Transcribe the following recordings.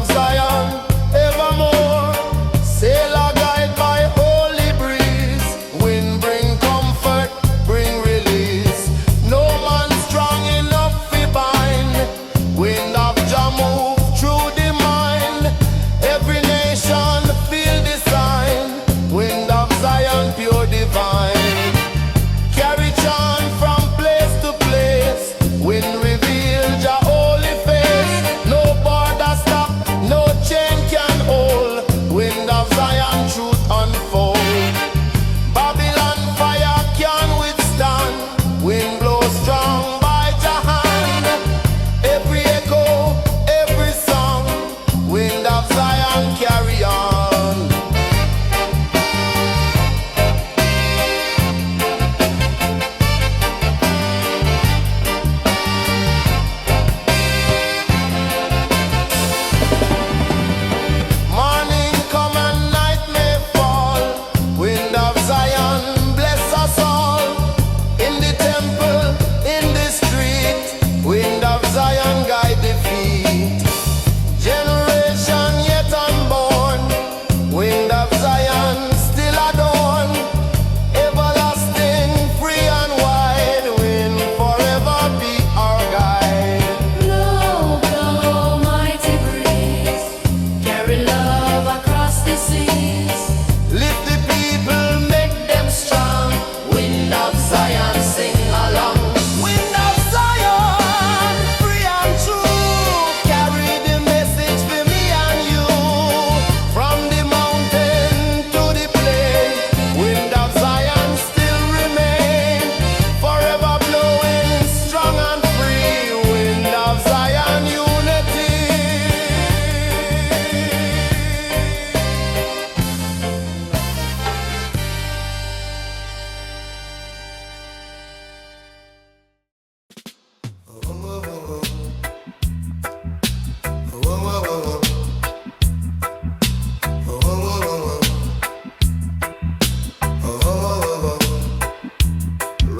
of Zion, evermore. Sail a guide by holy breeze. Wind bring comfort, bring release. No man strong enough to bind. Wind of Jah move through the mind. Every nation feel the sign. Wind of Zion, pure divine. Carry chant from place to place. Wind reveal Jah holy face. No border stop, no chain can hold. Wind of Zion, truth unfold. Babylon fire can withstand. Wind blow strong by Jah hand. Every echo, every song. Wind of Zion, carry on. Morning come and night may fall. Wind of Zion, bless us all. In the temple, in the street. Wind of Zion, guide the feet. Generation yet unborn. Wind of Zion, still adorn. Everlasting, free and wide. Wind forever be our guide. Blow, blow, mighty breeze, carry love across the seas. Lift the people, make them strong. Wind of Zion, sing along. Wind of Zion, free and true. Carry the message for me and you. From the mountain to the plain. Wind of Zion still remain. Forever blowing, strong and free. Wind of Zion, unity.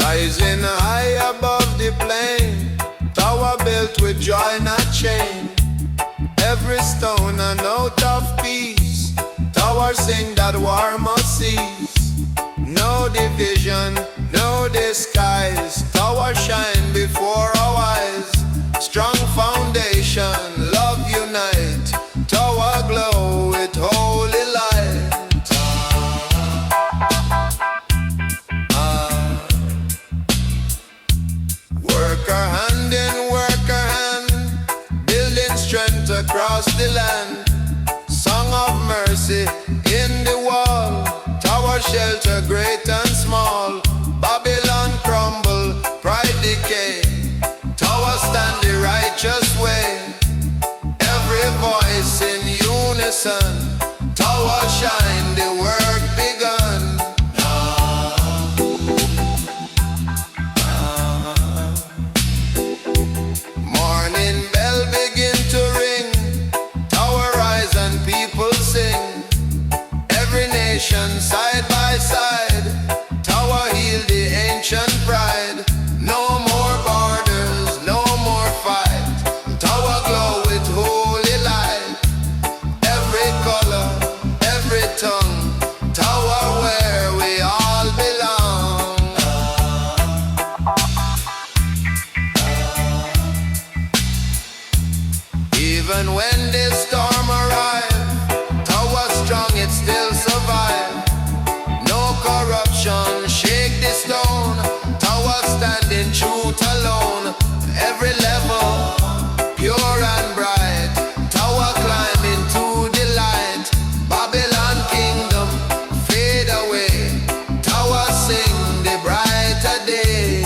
Rising high above the plain, tower built with joy not chain. Every stone a note of peace, tower sing that war must cease. No division, no disguise, tower shine before our eyes. Strong foundation, love unite, tower glow with holy light. Worker hand in worker hand, building strength across the land. Song of mercy in the wall, tower shelter great and small. Babylon crumble, pride decay, tower stand the righteous way. Every voice in unison, tower shine, the work begun. Morning bell begin to ring, tower rise and people sing. Every nation side by side, tower heal the ancient pride. No more borders, no more fight, tower glow with holy light. Every color, every tongue, tower where we all belong. Even when the storm arrive, tower strong, it still survive. No corruption, shake the stone, tower standing truth alone. Every level, pure and bright, tower climbing to the light. Babylon kingdom, fade away, tower sing the brighter day.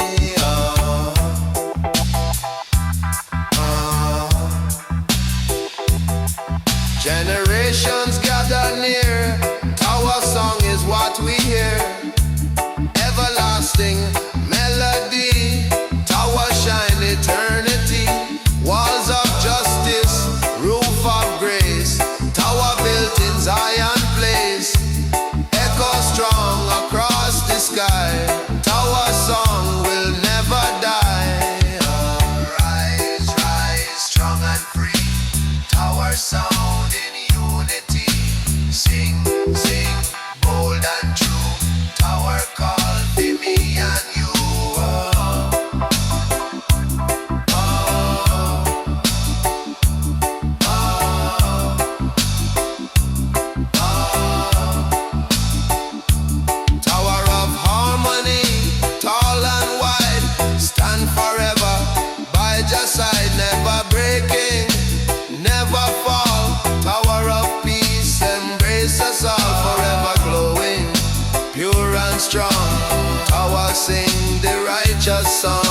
Generations gather near, tower song is what we hear. Everlasting melody, tower shine eternity. Walls of justice, roof of grace, tower built in Zion place. Echo strong across the sky, tower song will never die. Rise, rise, strong and free, tower our sound in unity. Sing, sing, bold and true. Tower call for me and you. Tower of harmony, tall and wide, stand forever by your side, never breaking, never fall. Tower of peace, embrace us all, forever glowing, pure and strong. Tower sing the righteous song.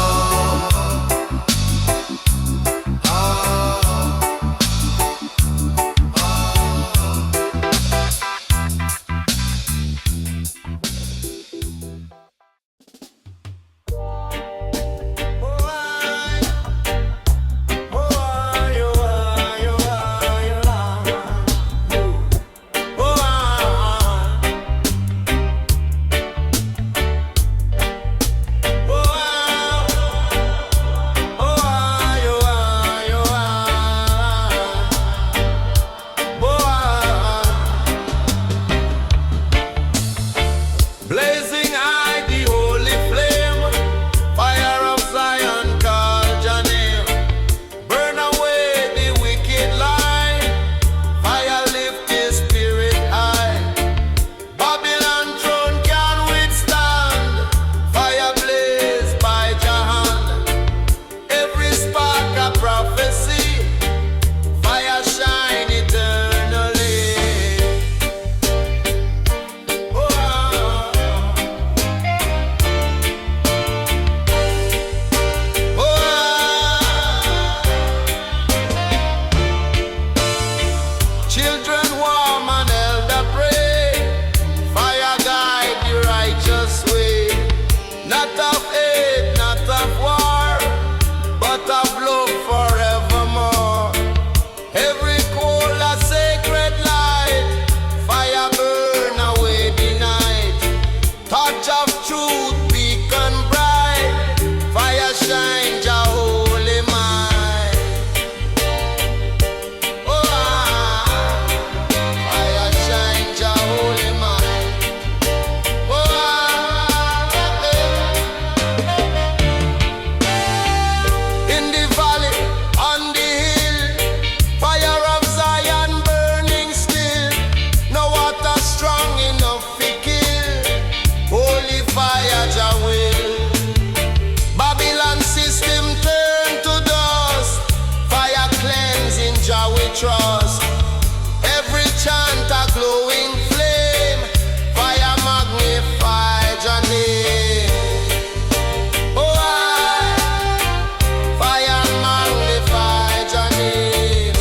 Blazing high the holy flame, fire of Zion call your name. Burn away the wicked lie, fire lift his spirit high. Babylon throne can withstand, fire blaze by your hand. Every spark a prophecy, fire shine eternally. Children warm and elder pray, fire guide the righteous way. Not of hate, not of war, but of love forevermore. Every coal a sacred light, fire burn away the night. Touch of truth beacon bright, fire shine your holy mind. Fire shine your holy mind. In the valley, on the hill, fire of Zion burning still. No water strong enough to kill. Holy fire, Jah will. Babylon system turn to dust. Fire cleansing, Jah we trust. Every chant a glowing flame, fire magnify your name. Fire magnify your name.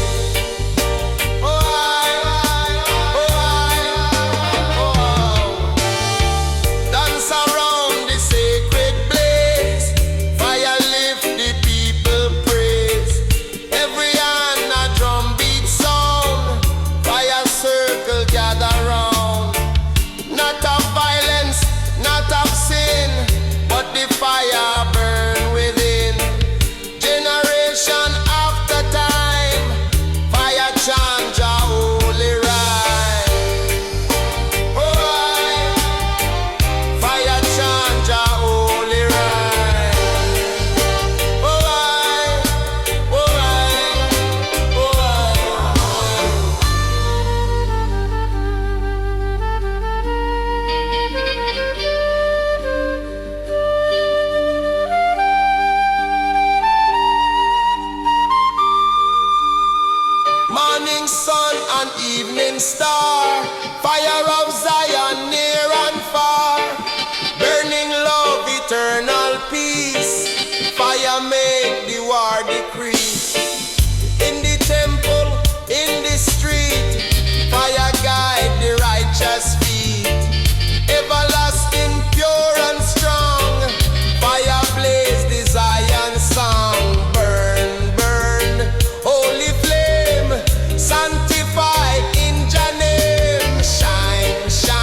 Dance around the sacred blaze, fire lift the people praise. Every hand a drum beat sound, fire circle gather round. Not of violence, not of sin, but the fire burn within. Generation after time, fire chant your holy rhyme. Fire chant your holy rhyme. Morning sun and evening star, fire of Zion near and far. Burning love, eternal peace, fire make the war decrease. In the temple, in the street, fire guide the righteous feet. Everlasting, pure and strong, fire blaze the Zion song. Burn, burn, holy flame, sanctified in your name. Shine, shine.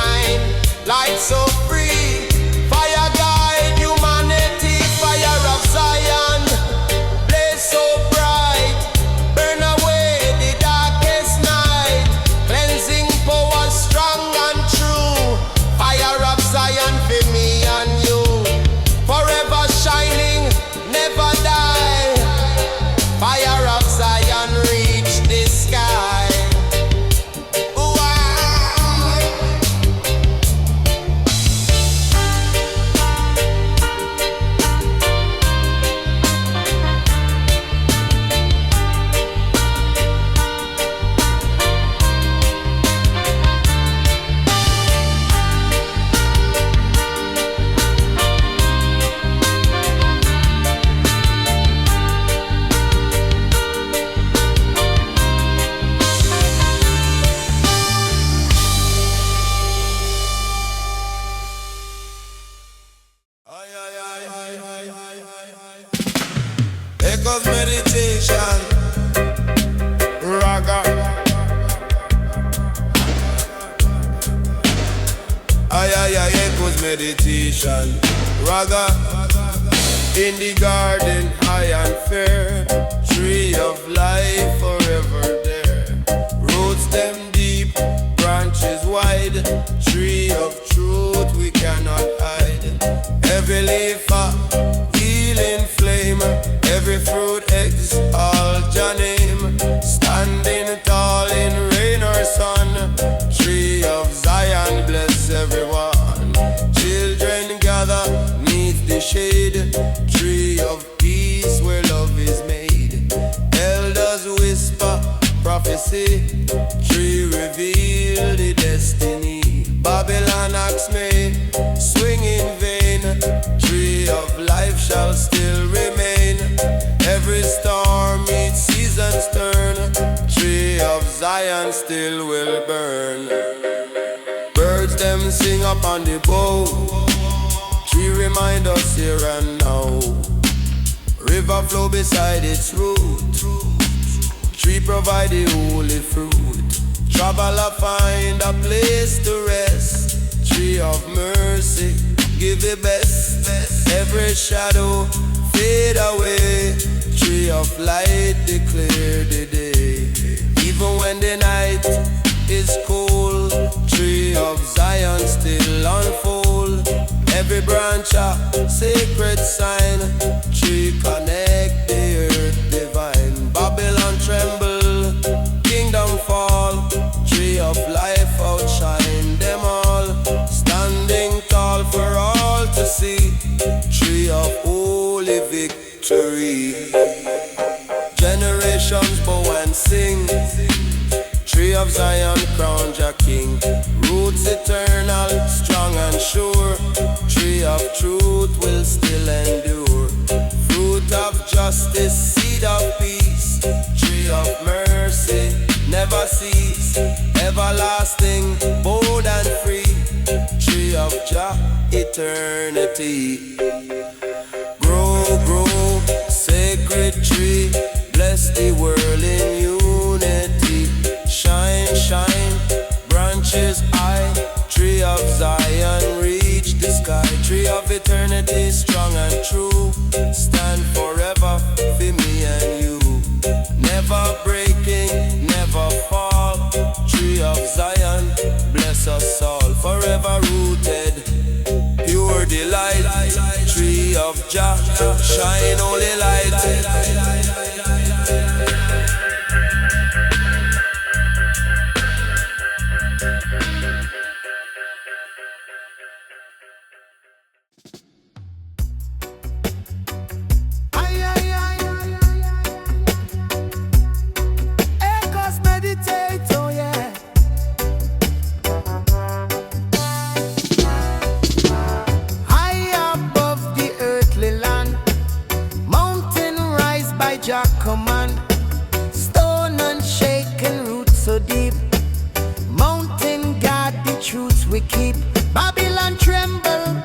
meditation. Rather, in the garden high and fair, tree of life forever there. Roots them deep, branches wide, tree of truth we cannot hide. Every leaf a healing flame, every fruit exalt your name. Standing tall in rain or sun, tree of Zion bless everyone. Children gather neath the shade, tree of peace where love is made. Elders whisper prophecy, tree reveal the destiny. Babylon axe may swing in vain, tree of life shall still remain. Every storm its seasons turn, tree of Zion still will burn. Birds them sing up on the bough, tree remind us here and now. River flow beside its root, tree provide the holy fruit. Traveler find a place to rest, tree of mercy give the best. Every shadow fade away, tree of light declare the day. Even when the night is cold, tree of Zion still unfold. Every branch a sacred sign, tree connect the earth divine. Babylon tremble, kingdom fall, tree of life outshine them all. Standing tall for all to see, tree of holy victory. Generations bow and sing, tree of Zion crown your king. Roots eternal, strong and sure, tree of truth will still endure. Fruit of justice, seed of peace, tree of mercy never cease. Everlasting, bold and free, tree of Jah eternity. Grow, grow, sacred tree, bless the world in unity. Shine, shine, branches high, tree of Zion reach the sky. Tree of eternity, strong and true, stand forever for me and you. Never breaking, never fall, tree of Zion bless us all. Forever rooted, pure delight, tree of Jah shine holy light. Command, stone unshaken roots so deep. Mountain guard the truths we keep. Babylon tremble,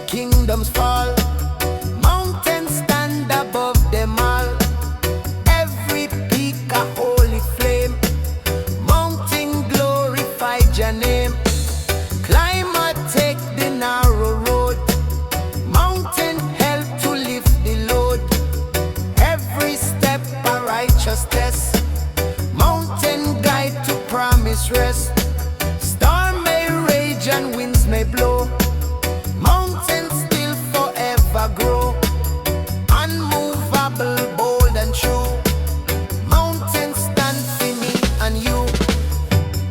kingdoms fall. Mountains stand above them all. Every peak a holy flame. Mountain glorify your name. Climber take the narrow road. Mountain help to lift the load. Every step a righteousness. Mountain guide to promise rest. Storm may rage and winds may blow. Mountains still forever grow. Unmovable, bold and true. Mountains stand for me and you.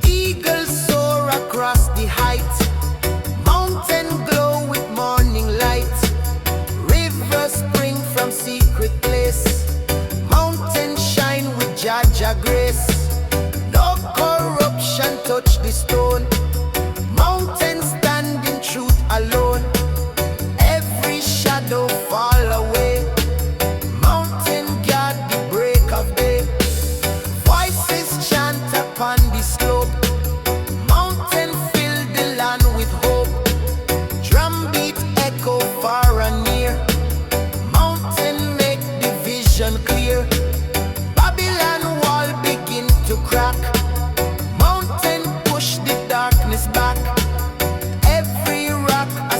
Eagles soar across the height. Mountain glow with morning light. Rivers spring from secret place. Mountain shine with Jah grace. No corruption touch the stone. Mountain stand in truth alone. Every shadow fall away. Mountain guard the break of day. Voices chant upon the slope. Mountain fill the land with hope. Drumbeat echo far and near. Mountain make the vision clear. Babylon wall begin to crack. Mountain push the darkness back. Every rock a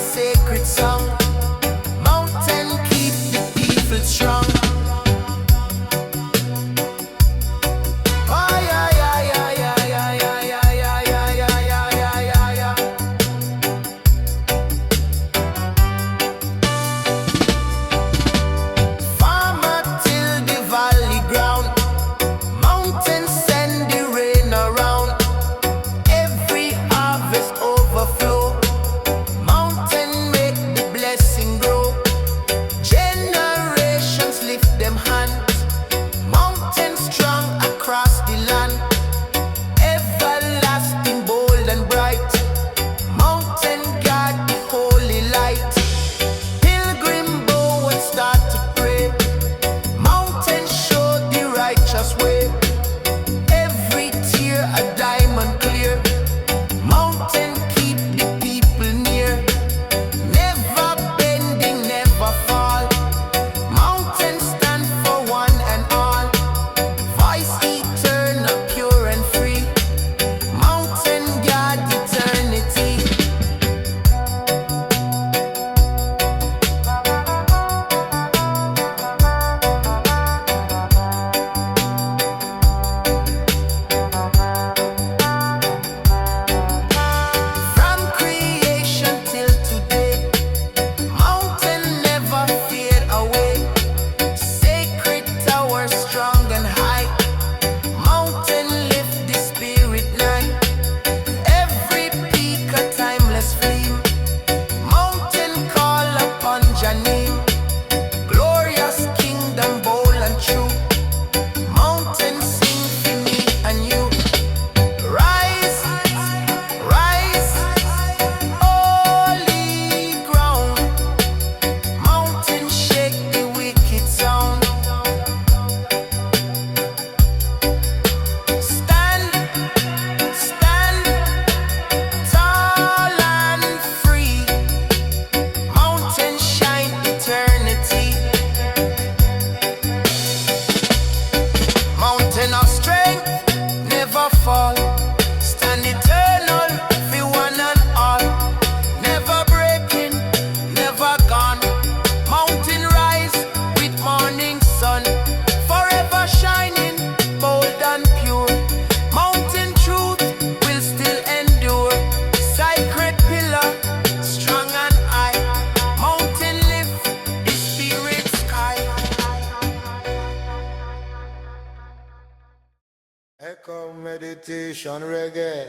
Echo meditation reggae.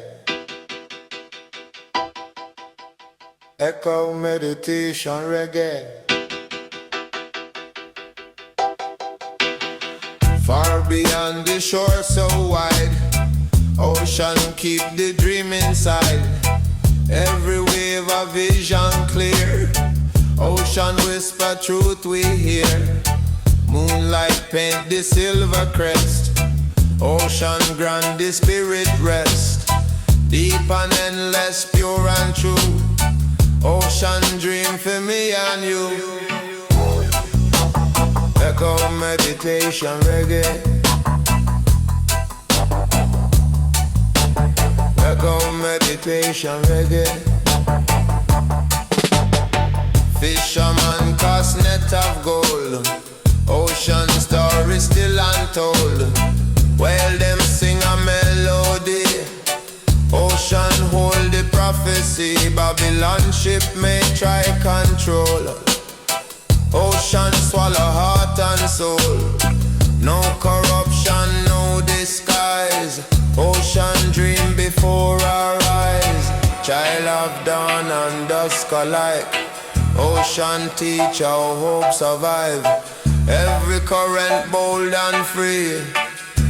Echo meditation reggae. Far beyond the shore so wide, ocean keep the dream inside. Every wave a vision clear, ocean whisper truth we hear. Moonlight paint the silver crest, ocean grant the spirit rest. Deep and endless, pure and true, ocean dream for me and you. Echo meditation reggae. Echo meditation reggae. Fisherman cast net of gold, ocean story still untold. While them sing a melody, ocean hold the prophecy. Babylon ship may try control, ocean swallow heart and soul. No corruption, no disguise, ocean dream before our eyes. Child of dawn and dusk alike, ocean teach how hope survive. Every current bold and free,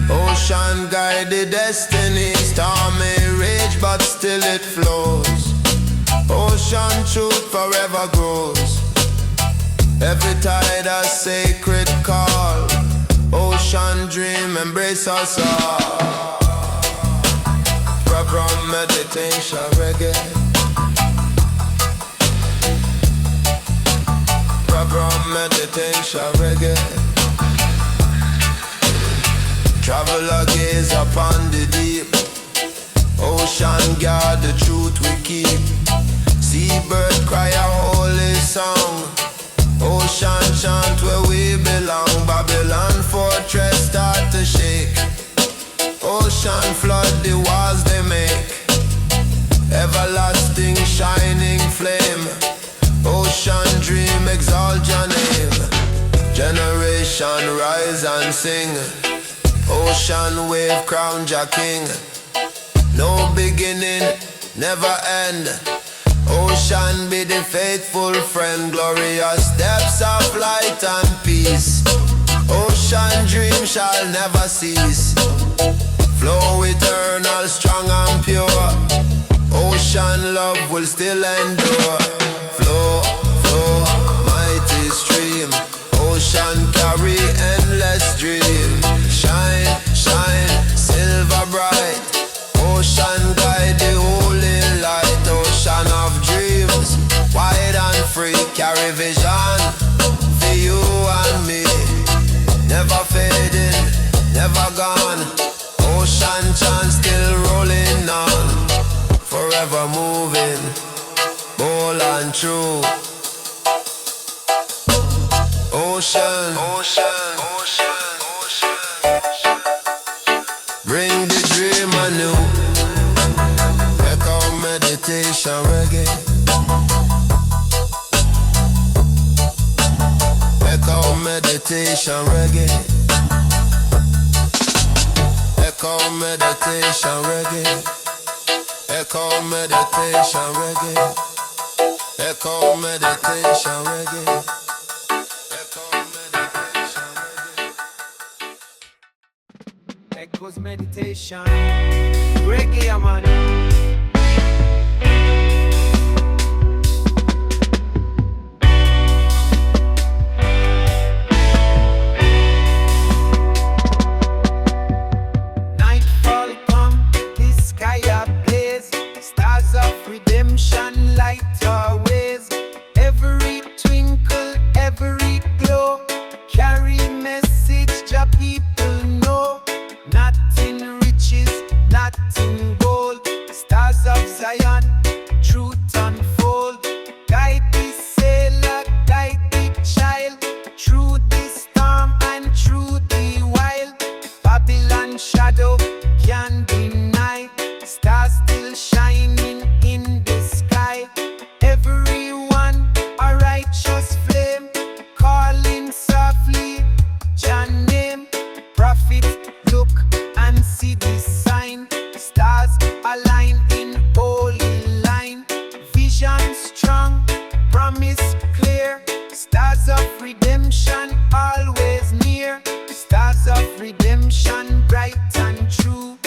ocean guide the destiny. Storm may rage but still it flows, ocean truth forever grows. Every tide a sacred call, ocean dream embrace us all. Program meditation reggae. Program meditation reggae. Traveler gaze upon the deep, ocean guard the truth we keep. Seabird cry a holy song, ocean chant where we belong. Babylon fortress start to shake, ocean flood the walls they make. Everlasting shining flame, ocean dream exalt your name. Generation rise and sing, ocean wave crown your king. No beginning, never end, ocean be the faithful friend. Glorious depths of light and peace, ocean dream shall never cease. Flow eternal, strong and pure, ocean love will still endure. Flow, flow, mighty stream, ocean carry endless dream. Shine, shine, silver bright, ocean guide the holy light. Ocean of dreams, wide and free, carry vision for you and me. Never fading, never gone, ocean chant still rolling on. Forever moving, bold and true. Ocean, ocean, ocean, ocean, bring the dream anew. Echo meditation reggae. Echo meditation reggae. Echo meditation reggae. Echo meditation reggae. Echo meditation reggae. Echoes meditation reggae man. Nightfall come, the sky ablaze, stars of redemption light our ways. Every twinkle, every glow, carry message your people know. Not in riches, not in gold, stars of Zion, truth unfold. Guide the sailor, guide the child, through the storm and through the wild. Babylon shadow can't deny, stars still shining in the sky. Everyone a righteous flame, calling softly Jah name. Prophet look and see the shine. Stars align in holy line. Vision strong, promise clear. Stars of redemption always near. Stars of redemption bright and true.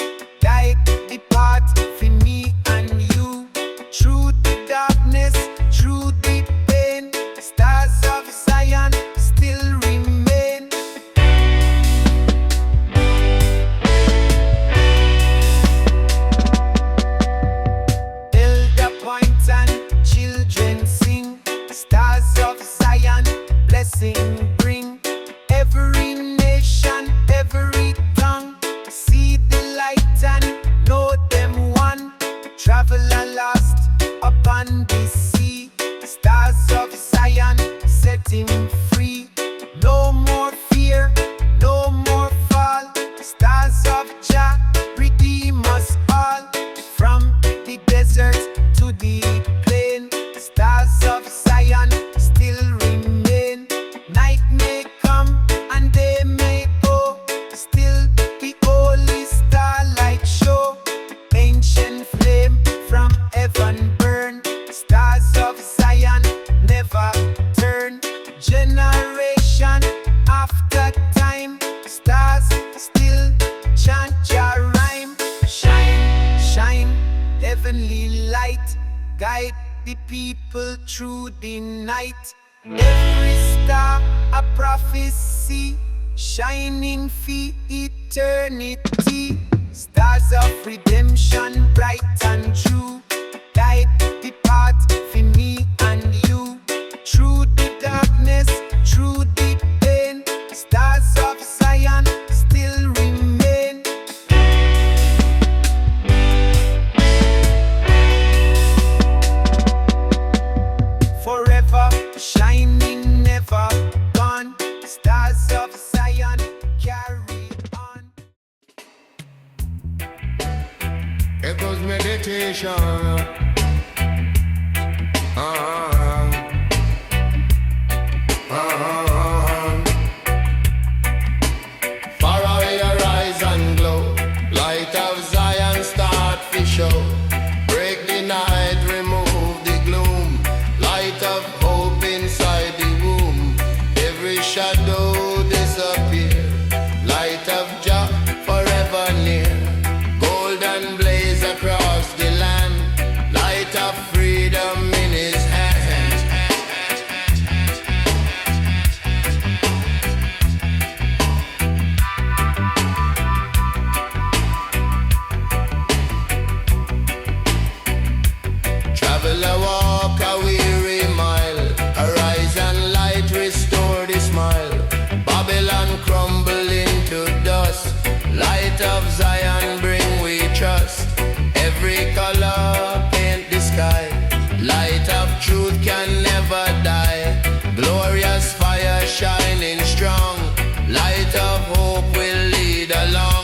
Guide the path for me and you. Through the darkness, through the pain, stars of Zion still remain. Elder point and children sing. Stars of Zion, blessing bring. Every nation, every tongue, see the light and know them one. Traveler lost upon the sea. Stars of Zion set him free. No more fear, no more fall. Stars of Jah redeem us all. From the desert to the plain, stars of Zion still remain. Night may come and day may go, still the holy starlight show. Ancient flame from heaven burn. Stars of Zion never turn. Generation after time, stars still chant your rhyme. Shine, shine, heavenly light, guide the people through the night. Every star a prophecy, shining for eternity. Stars of redemption bright and true. Guide the path for me and you. Through the darkness, through the pain, stars of Zion still remain. Forever shining, never gone. Stars of Zion carry on. It goes meditation. Far away arise and glow. Light of Zion start to show. Break the night, remove the gloom. Light of hope inside the womb. Every shadow disappear. Light of Jah forever near. Golden blaze across the land. Light of freedom in his hand. Traveler walk a weary mile. Arise and light restore the smile. Babylon crumble into dust. Light of Zion bring we trust. Every color paint the sky. Light of truth can never die. Glorious fire shining strong. Light of hope will lead along.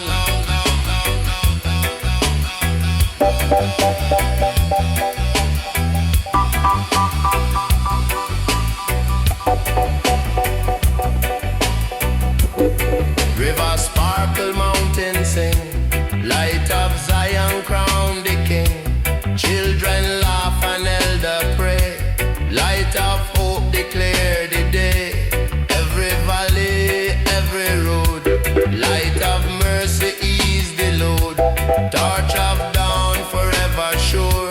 River sparkle, mountain sing. Light of Zion crown the king. Children laugh and elder pray. Light of hope declare the day. Every valley, every road. Light of mercy ease the load. Torch of dawn forever sure.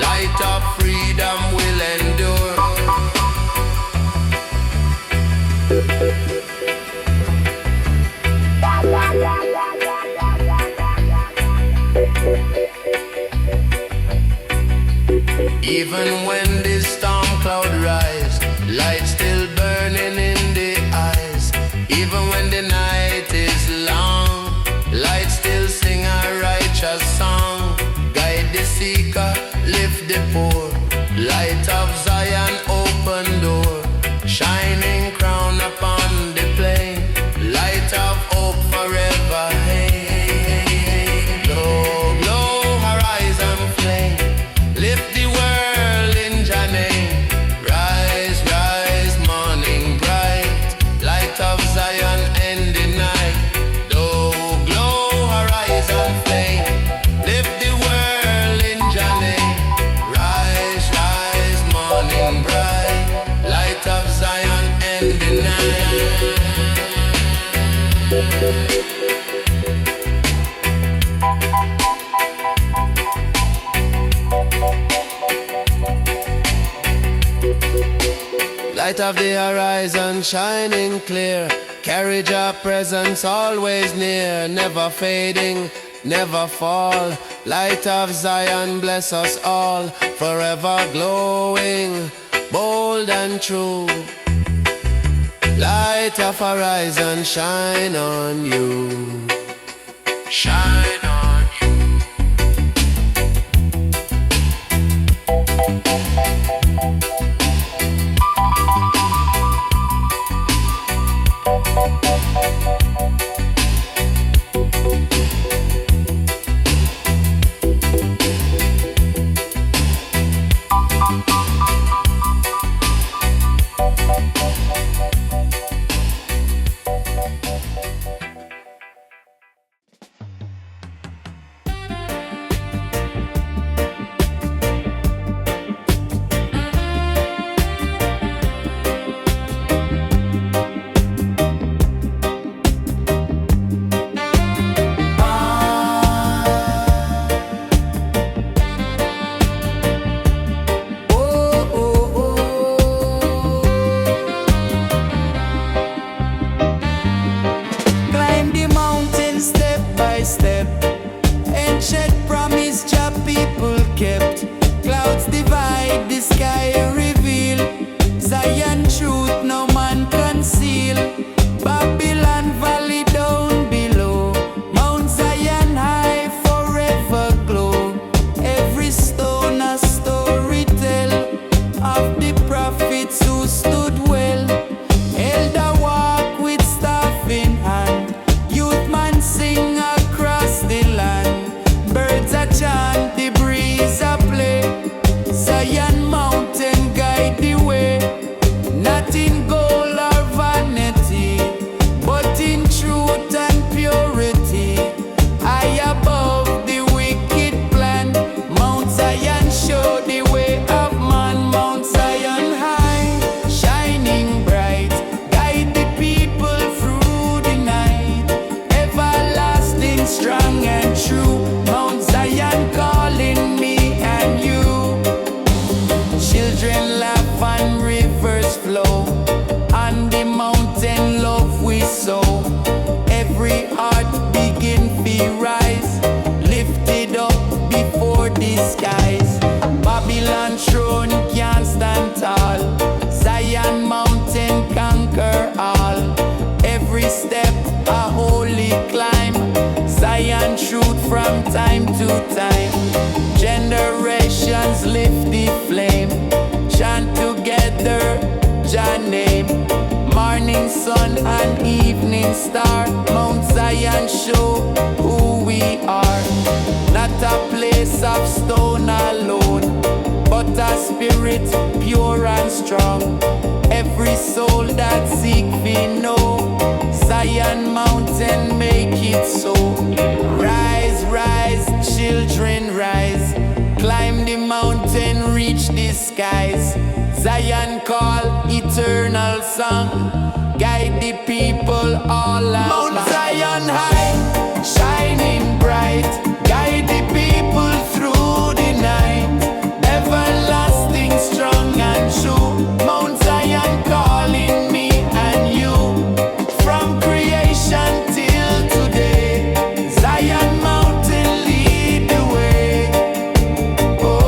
Light of freedom will endure. Even when the storm cloud rise, light still burning in the eyes. Even when the night is long, light still sing a righteous song. Guide the seeker, lift the poor. Light of Zion open door. Shining crown upon the plain. Light of hope forever. Hey, hey, hey. Glow, glow, horizon flame. Lift the world in Jah name. Rise, rise, morning bright. Light of Zion end the night. Glow, glow, horizon flame. Light of the horizon shining clear. Carriage our presence always near. Never fading, never fall. Light of Zion bless us all. Forever glowing, bold and true. Light of horizon shine on you. Shine on you. Climb the mountain step by step. Ancient promise Jah people kept. Clouds divide, the sky reveal. Zion truth no man conceal. Babylon valley down below. Mount Zion high forever glow. Every stone a story tell of the prophets who stood well. Elder walk with staff in hand. Youth man sing across the land. Birds a chant, the breeze a play. Zion mountain guide the way. Not in gold or vanity, but in truth and purity. High above the wicked plan. Mount Zion show the way of man. Mount Zion high, shining bright. Guide the people through the night. Everlasting, strong and true. Mount Zion calling me and you. Children laugh and rivers flow. On the mountain love we sow. Every heart begin to rise. Lifted up before the skies. Babylon throne can't stand tall. Zion mountain conquer all. Every step a holy climb. Zion truth from time to time. Generations lift the flame. Chant together Jah name. Morning sun and evening star. Mount Zion show who we are. Not a place of stone alone, but a spirit pure and strong. Every soul that seek we know. Zion mountain make it so. Rise, rise, children rise. Climb the mountain, reach the skies. Zion call, eternal song. Guide the people all along. Mount Zion high, shining bright. Guide the people through the night. Everlasting, strong and true. Mount Zion calling me and you. From creation till today. Zion mountain lead the way. Oh.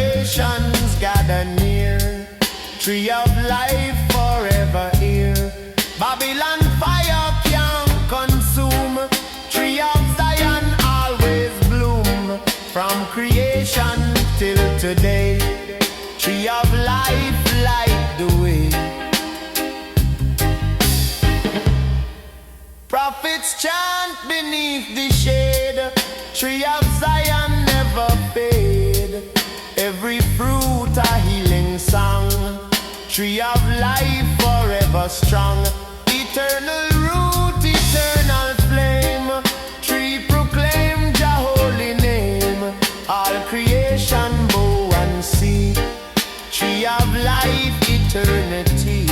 generations gather near. Tree of life forever here. Babylon fire can't consume. Tree of Zion always bloom. From creation till today. Tree of life light the way. Prophets chant beneath the shade. Tree of Zion never fade. Every fruit a healing song. Tree of life forever strong. Eternal root, eternal flame. Tree proclaim Jah holy name. All creation bow and see. Tree of life, eternity.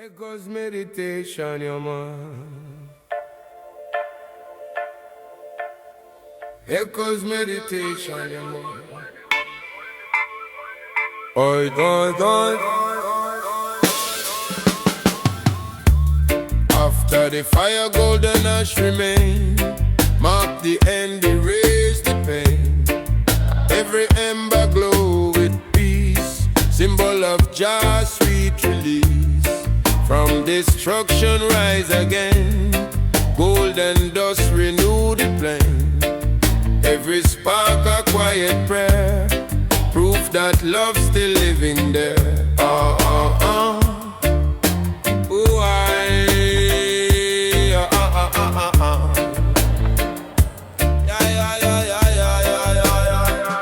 Echoes meditation, your man. Echoes meditation, your man. Oi, oi, oi. After the fire, golden ash remain. Mark the end, erase the pain. Every ember glow with peace, symbol of Jah's sweet release. From destruction rise again, golden dust renew the flame. Every spark a quiet prayer, proof that love's still living there. Oh, oh, oh. Ooh, Yeah, yeah, yeah, yeah, yeah, yeah,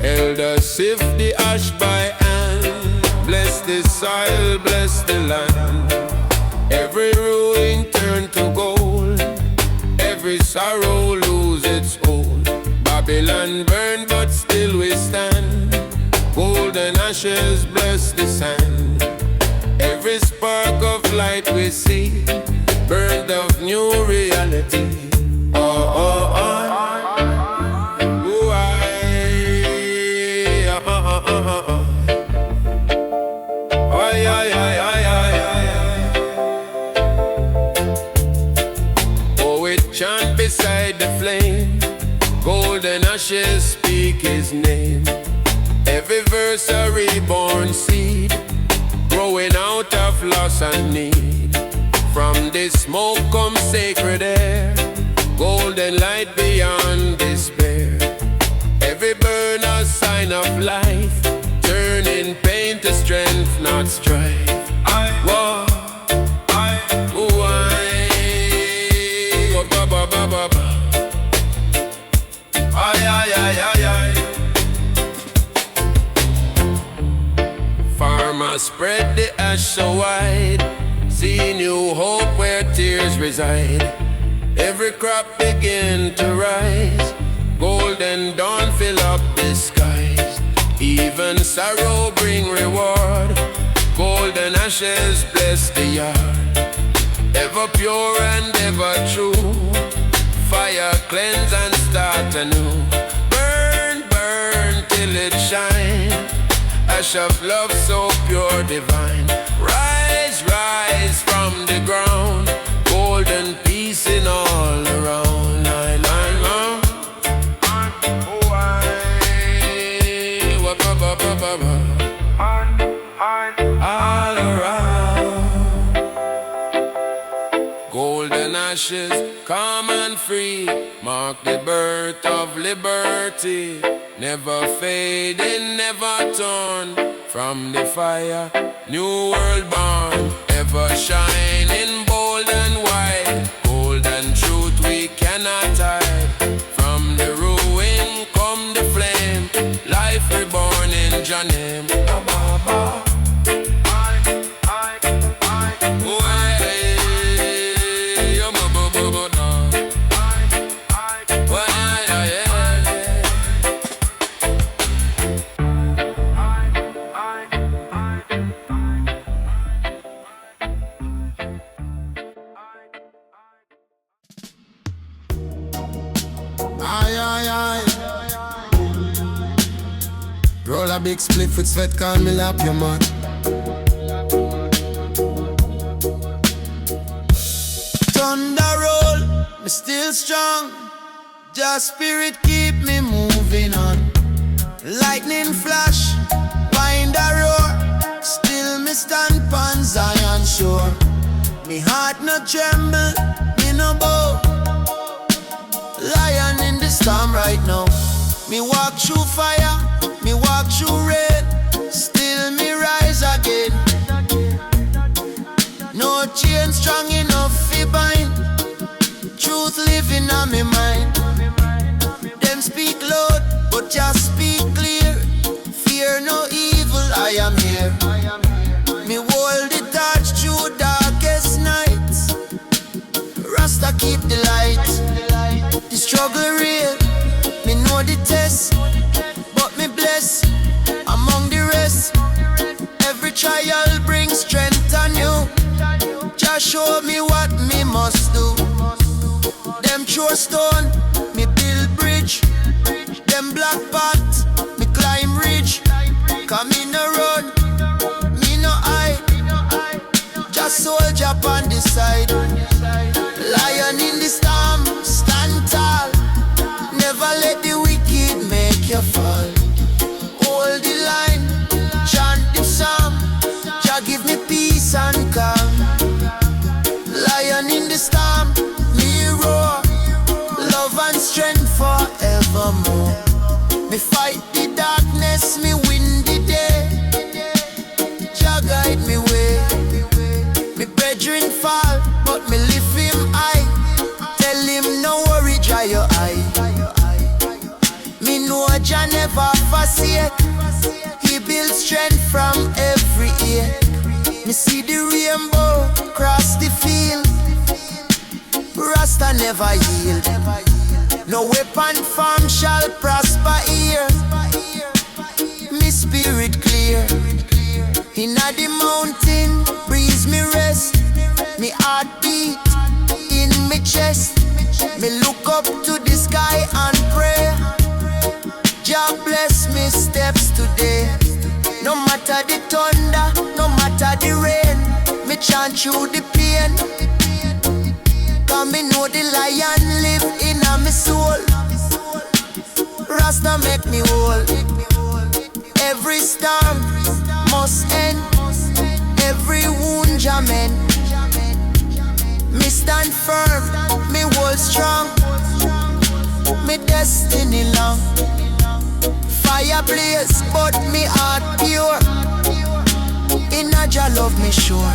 yeah. Elder sift the ash by hand, bless the soil, bless the land. Every ruin turn to gold, every sorrow lose its hold. Babylon burn but still we stand, golden ashes bless the sand. Every spark of light we see, birth of new reality. Oh, oh, oh. Ooh, Ay, ay, ay, ay, ay, ay, ay. Oh, it chant beside the flame, golden ashes speak his name. Every verse a reborn seed, growing out of loss and need. From this smoke comes sacred air, golden light beyond despair. Every burn a sign of life, turning pain to strength, not strife. Whoa. Ooh, ba, ba, ba, ba, ba. Ay, ay, ay, ay, ay. Farmers spread the ash so wide, see new hope where tears reside. Every crop begin to rise, golden dawn fill up the skies. Even sorrow bring reward, golden ashes bless the yard. Ever pure and ever true, fire cleanse and start anew. Burn, burn till it shine. Ash of love so pure, divine. Rise, rise from the ground. Golden peace in all around. Island, all around. Golden ashes, calm and free, mark the birth of liberty. Never fading, never torn from the fire. New world born, ever shining bold and white. Gold and truth we cannot hide. From the ruin come the flame. Life reborn in Jah name. Roll a big split with sweat, call me lap your man. Thunder roll, me still strong. Just spirit keep me moving on. Lightning flash, wind a roar. Still me stand pon Zion shore. Me heart no tremble, me no bow. Lion in the storm right now. Me walk through fire, me walk through rain. Still me rise again. No chain strong enough fi bind. Truth living on me mind. Them speak loud, but just speak clear. Fear no evil, I am here. Me hold the torch through darkest nights. Rasta keep the light. The struggle real, me know the test, but me bless among the rest. Every trial brings strength on you. Just show me what me must do. Them throw stone, me build bridge. Them black path, me climb ridge. Come in no run, me no hide. Just soldier on the side. Lion in the storm, stand tall. Never let the wicked make you fall. Hold the line, chant the psalm. Jah give me peace and calm. Lion in the storm, me roar. Love and strength forevermore. Me fight the darkness, me win the day. Jah guide me way. Me brethren fall, but me lift him high. Tell him no worry, dry your eye. Me know Jah never forsake. He builds strength from every ear. Me see the rainbow cross the field. Rasta never yield. No weapon form shall prosper here. Me spirit clear. Inna the mountain breeze me rest. Me heart beat in me chest. Me look up to the sky and pray. Jah bless me steps today. No matter the thunder, no matter the rain, me chant through the pain. Cause me know the lion live in me soul. Rasta make me whole. Every storm must end. Every wound Jah mend. Me stand firm, me hold strong. Me destiny long. Fire blaze, but me heart pure. Inna Jah love me sure.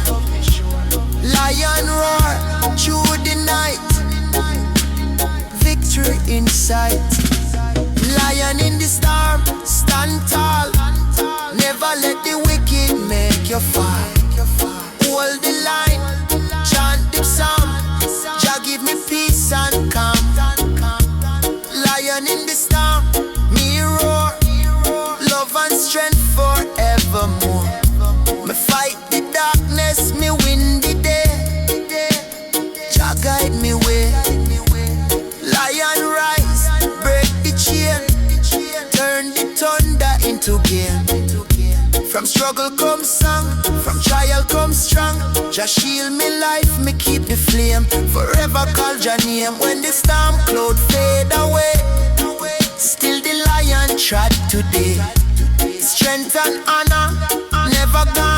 Lion roar through the night. Victory in sight. Lion in the storm, stand tall. Never let the wicked make you fall. Hold the line, chant the psalm. Jah give me peace and calm. Lion in the storm, me roar. Love and strength forevermore. Me fight the darkness, me win the day. Jah guide me way. Lion to gain. From struggle comes song, from trial comes strong. Just shield me life, me keep the flame. Forever call your name. When the storm cloud fade away, still the lion trod today. Strength and honor, never gone